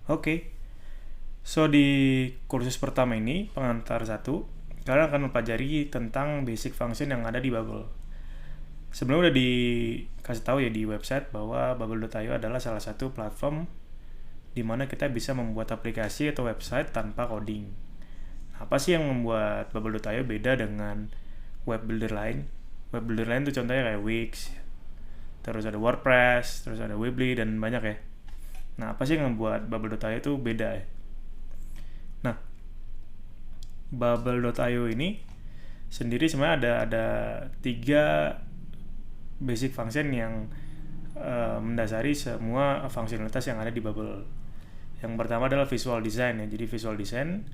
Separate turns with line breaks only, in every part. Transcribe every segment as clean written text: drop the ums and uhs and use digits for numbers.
Oke, so di kursus pertama ini, pengantar satu, kalian akan mempelajari tentang basic function yang ada di Bubble. Sebelumnya udah dikasih tahu ya di website bahwa Bubble.io adalah salah satu platform di mana kita bisa membuat aplikasi atau website tanpa coding. Apa sih yang membuat Bubble.io beda dengan web builder lain? Web builder lain tuh contohnya kayak Wix, terus ada WordPress, terus ada Weebly, dan banyak ya. Nah, apa sih yang membuat Bubble.io itu beda ya? Nah, Bubble.io ini sendiri sebenarnya ada tiga basic function yang mendasari semua fungsionalitas yang ada di Bubble. Yang pertama adalah visual design ya. Jadi visual design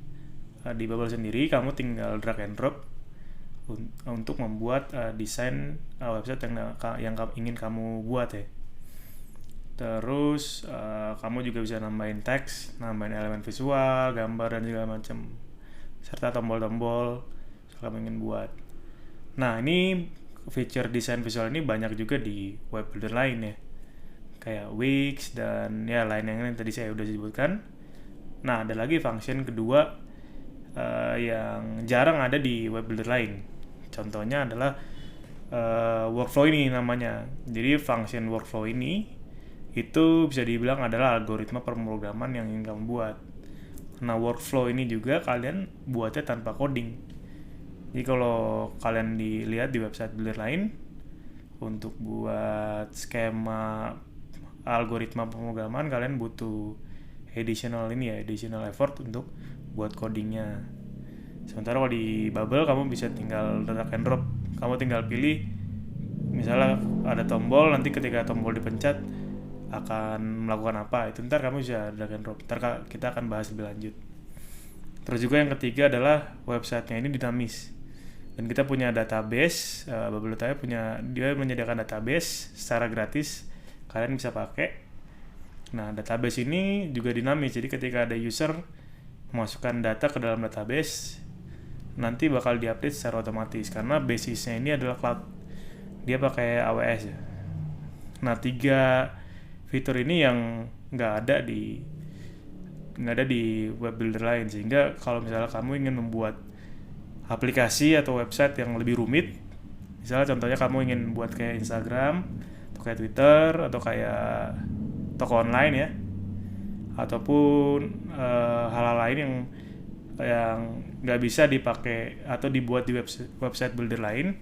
di Bubble sendiri kamu tinggal drag and drop untuk membuat desain website yang ingin kamu buat ya. Terus kamu juga bisa nambahin teks, nambahin elemen visual, gambar, dan segala macam, serta tombol-tombol kalau kamu ingin buat. Nah, ini feature desain visual ini banyak juga di web builder lain ya, kayak Wix dan ya lain yang tadi saya udah sebutkan. Nah, ada lagi function kedua yang jarang ada di web builder lain. Contohnya adalah workflow ini namanya. Jadi function workflow ini itu bisa dibilang adalah algoritma pemrograman yang ingin kamu buat. Nah, workflow ini juga kalian buatnya tanpa coding. Jadi kalau kalian dilihat di website builder lain, untuk buat skema algoritma pemrograman kalian butuh additional effort untuk buat codingnya. Sementara kalau di Bubble kamu bisa tinggal drag and drop. Kamu tinggal pilih, misalnya ada tombol, nanti ketika tombol dipencet akan melakukan apa, itu ntar kamu bisa drag and drop. Ntar kita akan bahas lebih lanjut. Terus juga yang ketiga adalah websitenya ini dinamis, dan kita punya database. Bubble.io dia menyediakan database secara gratis, kalian bisa pakai. Nah, database ini juga dinamis, jadi ketika ada user memasukkan data ke dalam database, nanti bakal diupdate secara otomatis karena basisnya ini adalah cloud, dia pakai AWS ya. Nah, tiga fitur ini yang nggak ada di web builder lain, sehingga kalau misalnya kamu ingin membuat aplikasi atau website yang lebih rumit, misalnya contohnya kamu ingin buat kayak Instagram atau kayak Twitter atau kayak toko online ya, ataupun hal-hal lain yang nggak bisa dipakai atau dibuat di website builder lain,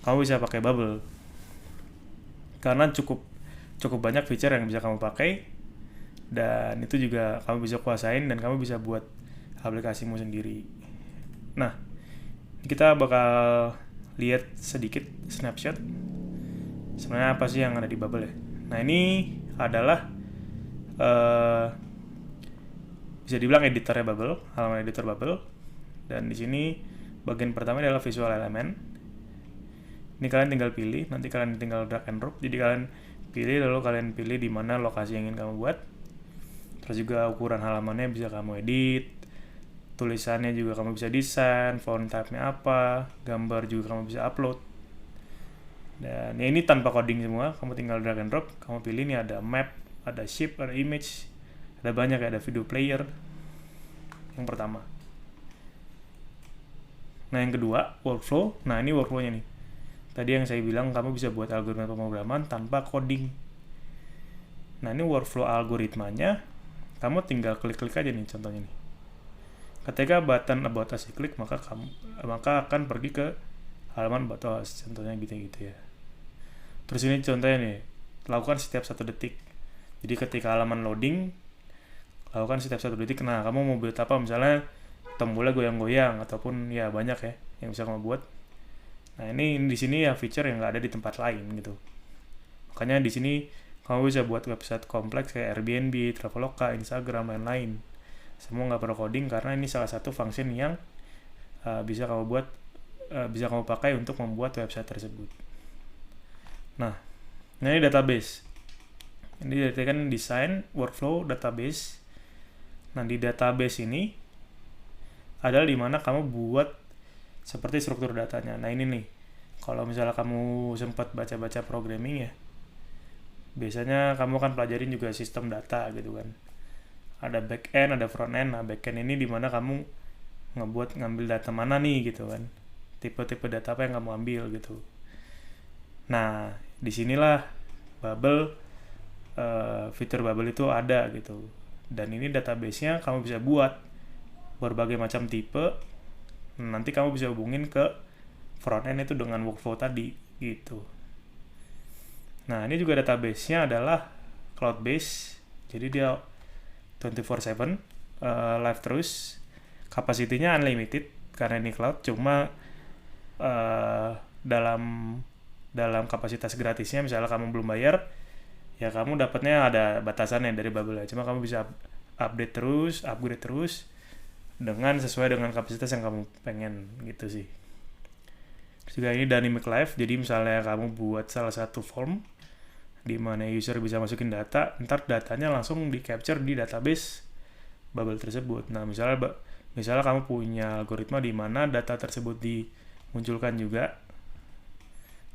kamu bisa pakai Bubble karena cukup banyak feature yang bisa kamu pakai, dan itu juga kamu bisa kuasain dan kamu bisa buat aplikasimu sendiri. Nah, kita bakal lihat sedikit snapshot sebenarnya apa sih yang ada di Bubble ya. Nah, ini adalah bisa dibilang editornya Bubble, halaman editor Bubble. Dan di sini bagian pertama adalah visual element. Ini kalian tinggal pilih, nanti kalian tinggal drag and drop. Jadi kalian pilih, lalu kalian pilih di mana lokasi yang ingin kamu buat. Terus juga ukuran halamannya bisa kamu edit, tulisannya juga kamu bisa desain, font type-nya apa, gambar juga kamu bisa upload. Dan ya ini tanpa coding semua, kamu tinggal drag and drop. Kamu pilih, ini ada map, ada shape, ada image, ada banyak, ada video player. Yang pertama. Nah, yang kedua, workflow. Nah, ini workflow-nya nih. Tadi yang saya bilang kamu bisa buat algoritma pemrograman tanpa coding. Nah, ini workflow algoritmanya. Kamu tinggal klik-klik aja nih contohnya nih. Ketika button about us diklik, maka akan pergi ke halaman about us. Contohnya gitu-gitu ya. Terus ini contohnya nih, lakukan setiap 1 detik. Jadi ketika halaman loading, lakukan setiap 1 detik. Nah, kamu mau buat apa? Misalnya tombolnya goyang-goyang, ataupun ya banyak ya yang bisa kamu buat. Nah, ini di sini ya feature yang nggak ada di tempat lain gitu. Makanya di sini kamu bisa buat website kompleks kayak Airbnb, Traveloka, Instagram, lain-lain. Semua nggak perlu coding karena ini salah satu function yang bisa kamu pakai untuk membuat website tersebut. Nah, ini database. Ini kan desain, workflow, database. Nah, di database ini adalah dimana kamu buat seperti struktur datanya. Nah, ini nih, kalau misalnya kamu sempat baca-baca programming ya, biasanya kamu akan pelajarin juga sistem data gitu kan. ada back end, ada front end. Nah, back end ini dimana kamu ngambil data mana nih gitu kan, tipe-tipe data apa yang kamu ambil gitu. Nah, disinilah Bubble, fitur Bubble itu ada gitu. Dan ini database-nya kamu bisa buat berbagai macam tipe. Nanti kamu bisa hubungin ke front end itu dengan workflow tadi gitu. Nah, ini juga database-nya adalah cloud base, jadi dia 24/7 live terus. Kapasitinya unlimited karena ini cloud, cuma dalam kapasitas gratisnya, misalnya kamu belum bayar ya kamu dapatnya ada batasannya dari Bubble ya. Cuma kamu bisa update terus, upgrade terus dengan sesuai dengan kapasitas yang kamu pengen gitu sih. Terus juga ini dynamic live, jadi misalnya kamu buat salah satu form di mana user bisa masukin data, ntar datanya langsung di capture di database Bubble tersebut. Nah, misalnya kamu punya algoritma di mana data tersebut dimunculkan juga.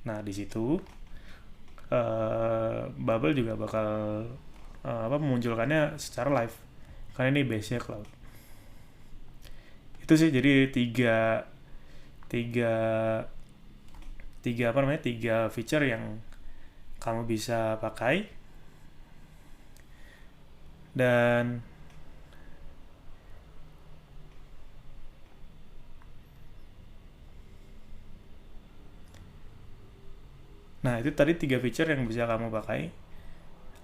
Nah, di situ Bubble juga bakal memunculkannya secara live karena ini base-nya cloud. Itu sih, jadi tiga feature yang kamu bisa pakai. Dan nah, itu tadi 3 feature yang bisa kamu pakai.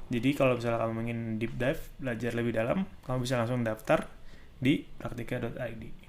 Jadi kalau misalnya kamu ingin deep dive, belajar lebih dalam, kamu bisa langsung daftar di praktika.id.